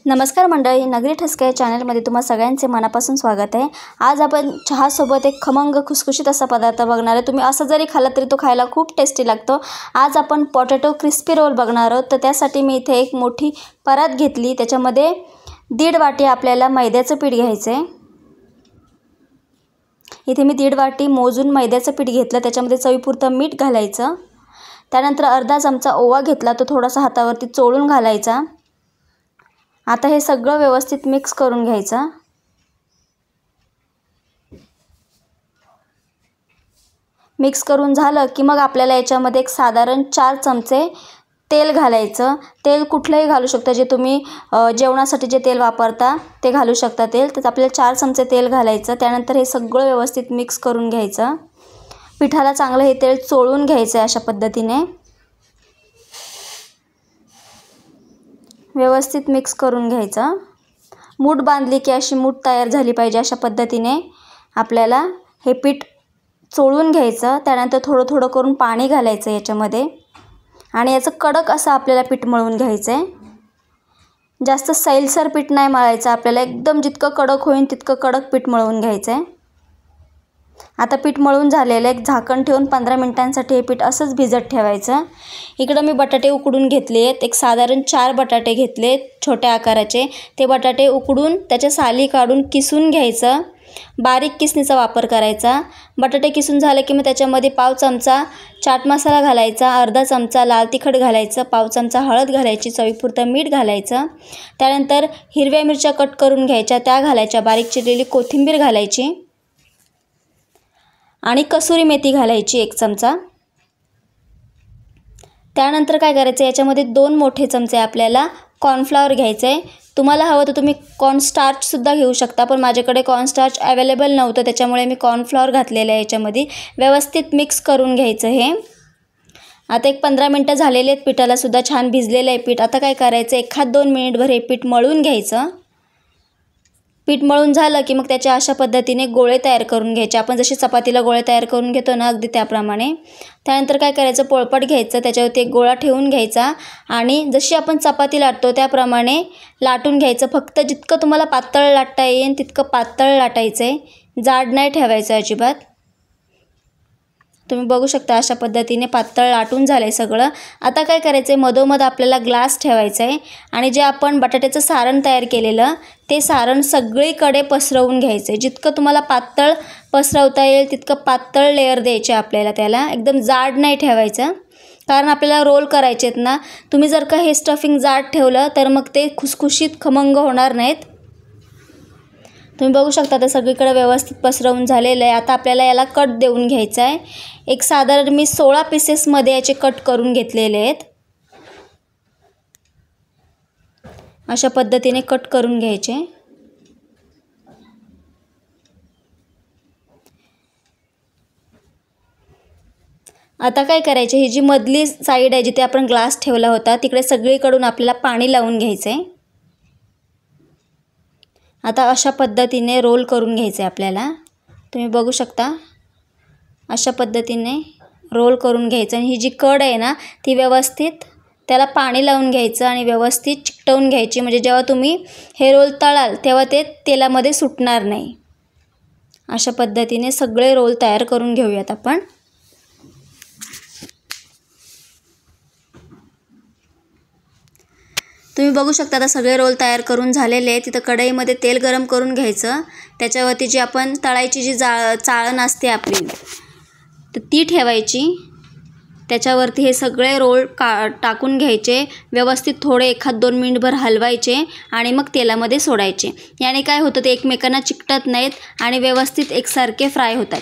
नमस्कार मंडळी, नगरी ठसका या चॅनलमध्ये तुम्हा सगळ्यांचे मनापासून स्वागत आहे। आज आपण चहासोबत एक खमंग खुसखुशीत असा पदार्थ बघणार आहे। तुम्ही असं जरी खाल्ला तरी तो खायला खूप टेस्टी लागतो। आज आपण पोटॅटो क्रिस्पी रोल बघणार आहोत। तर त्यासाठी मी इथे एक मोठी परात घेतली, त्याच्यामध्ये 1.5 वाटी आपल्याला मैद्याचं पीठ घ्यायचं आहे। इथे मी 1.5 वाटी मोजून मैद्याचं पीठ घेतलं, त्याच्यामध्ये चवीपुरतं मीठ घालायचं। त्यानंतर अर्धा चमचा ओवा घेतला, तो थोडासा हातावरती चोळून घालायचा। आता हे सगळं व्यवस्थित मिक्स करून घ्यायचं। मिक्स करून झालं की मग आपल्याला याच्यामध्ये एक साधारण 4 चमचे तेल घालायचं। तेल कुठलंही घालू शकता, जे तुम्ही जेवणासाठी जे तेल वापरता ते घालू शकता तेल। तर आपल्याला 4 चमचे तेल घालायचं। त्यानंतर हे सगळं व्यवस्थित मिक्स करून घ्यायचं। पिठाला चांगलं हे तेल चोळून घ्यायचं अशा पद्धतीने। व्यवस्थित मिक्स करून घ्यायचं। मूठ बांधली की अशी मूठ तयार झाली पाहिजे, अशा पद्धतीने आपल्याला हे पीठ चोळून घ्यायचं। त्यानंतर थोडं थोडं करून पाणी घालायचं याच्यामध्ये आणि याचं कडक असं आपल्याला पीठ मळून घ्यायचं आहे। जास्त सैलसर पीठ नाही मळायचं आपल्याला, एकदम जितकं कडक होईल तितकं कडक पीठ मळून घ्यायचं आहे। आता पीठ मळून झालेलं आहे। एक झाकण ठेवून 15 मिनिटांसाठी हे पीठ असंच भिजत ठेवायचं। इकडं मी बटाटे उकडून घेतले आहेत। एक साधारण 4 बटाटे घेतले छोट्या आकाराचे। ते बटाटे उकडून त्याच्या साली काढून किसून घ्यायचं। बारीक किसणीचा वापर करायचा। बटाटे किसून झाले की मग त्याच्यामध्ये पाव चमचा चाट मसाला घालायचा, अर्धा चमचा लाल तिखट घालायचं, पाव चमचा हळद घालायची, चवीपुरतं मीठ घालायचं। त्यानंतर हिरव्या मिरच्या कट करून घ्यायच्या, त्या घालायच्या, बारीक चिरलेली कोथिंबीर घालायची आणि कसुरी मेथी घालायची 1 चमचा। त्यानंतर काय करायचं, याच्यामध्ये 2 मोठे चमचे आपल्याला कॉर्नफ्लॉवर घ्यायचं आहे। तुम्हाला हवं तर तुम्ही कॉर्नस्टार्चसुद्धा घेऊ शकता, पण माझ्याकडे कॉर्नस्टार्च अवेलेबल नव्हतं, त्याच्यामुळे मी कॉर्नफ्लॉवर घातलेलं आहे याच्यामध्ये। व्यवस्थित मिक्स करून घ्यायचं हे। आता एक 15 मिनटं झालेले आहेत, पिठालासुद्धा छान भिजलेलं आहे पीठ। आता काय करायचं, 1-2 मिनिटभर हे पीठ मळून घ्यायचं। पीठ मळून झालं की मग त्याच्या अशा पद्धतीने गोळे तयार करून घ्यायचे। आपण जशी चपातीला गोळे तयार करून घेतो ना, अगदी त्याप्रमाणे। त्यानंतर काय करायचं, पोळपाट घ्यायचं, त्याच्यावरती एक गोळा ठेवून घ्यायचा आणि जशी आपण चपाती लाटतो त्याप्रमाणे लाटून घ्यायचं। फक्त जितकं तुम्हाला पातळ लाटता येईल तितकं पातळ लाटायचं आहे, जाड नाही ठेवायचं अजिबात। तुम्ही बघू शकता अशा पद्धतीने पातळ लाटून झालं आहे सगळं। आता काय करायचं आहे, मधोमध आपल्याला ग्लास ठेवायचा आहे आणि जे आपण बटाट्याचं सारण तयार केलेलं ते सारण सगळीकडे पसरवून घ्यायचं आहे। जितकं तुम्हाला पातळ पसरवता येईल तितकं पातळ लेयर द्यायचे आपल्याला, त्याला एकदम जाड नाही ठेवायचं, कारण आपल्याला रोल करायचे आहेत ना। तुम्ही जर का हे स्टफिंग जाड ठेवलं तर मग ते खुसखुशीत खमंग होणार नाहीत। तुम्ही बघू शकता ते सगळीकडे व्यवस्थित पसरवून झालेलं आहे। आता आपल्याला याला कट देऊन घ्यायचा आहे। एक साधारण मी 16 पीसेसमध्ये याचे कट करून घेतलेले आहेत। अशा पद्धतीने कट करून घ्यायचे। आता काय करायचे, ही जी मधली साईड आहे जिथे आपण ग्लास ठेवला होता तिकडे सगळीकडून आपल्याला पाणी लावून घ्यायचं आहे। आता अशा पद्धतीने रोल करून घ्यायचे आपल्याला। तुम्ही बघू शकता अशा पद्धतीने रोल करून घ्यायचं आणि ही जी कड आहे ना ती व्यवस्थित त्याला पाणी लावून घ्यायचं आणि व्यवस्थित चिकटवून घ्यायची, म्हणजे जेव्हा तुम्ही हे रोल तळाल तेव्हा ते तेलामध्ये सुटणार नाही। अशा पद्धतीने सगळे रोल तयार करून घेऊयात आपण। तुम्ही बघू शकता आता सगळे रोल तयार करून झालेले आहेत। तिथं कढईमध्ये तेल गरम करून घ्यायचं, त्याच्यावरती जी आपण तळायची जी चाळण असते आपली तर ती ठेवायची। त्याच्यावरती हे सगळे रोल टाकून घ्यायचे, व्यवस्थित थोडे 1-2 मिनिटभर हलवायचे आणि मग तेलामध्ये सोडायचे। याने काय होतं, ते एकमेकांना चिकटत नाहीत आणि व्यवस्थित एकसारखे फ्राय होतात।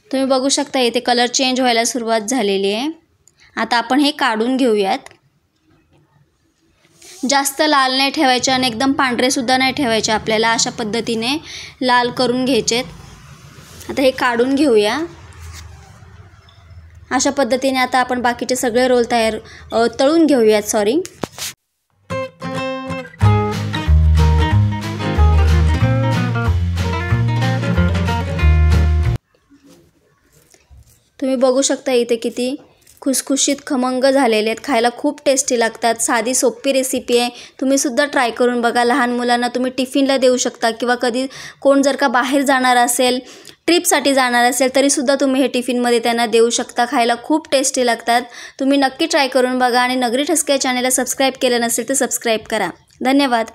तुम्ही बघू शकता इथे कलर चेंज व्हायला सुरुवात झालेली आहे। आता आपण हे काढून घेऊयात। जास्त लाल नाही ठेवायचे आणि एकदम पांढरेसुद्धा नाही ठेवायचे, आपल्याला अशा पद्धतीने लाल करून घ्यायचे। आता हे काढून घेऊया अशा पद्धतीने। आता आपण बाकीचे सगळे रोल तळून घेऊयात। तुम्ही बघू शकता इथे किती खुसखुशीत खमंग झालेले आहेत. खायला खूप टेस्टी लागतात. साधी सोपी रेसिपी आहे. तुम्हीसुद्धा ट्राय करून बघा. लहान मुलांना तुम्ही टिफिनला देऊ शकता किंवा कधी कोण जर का बाहेर जाणार असेल, ट्रिपसाठी जाणार असेल तरीसुद्धा तुम्ही हे टिफिनमध्ये त्यांना देऊ शकता. खायला खूप टेस्टी लागतात. तुम्ही नक्की ट्राय करून बघा आणि नगरी ठसके चॅनलला सबस्क्राईब केलं नसेल तर सबस्क्राईब करा. धन्यवाद.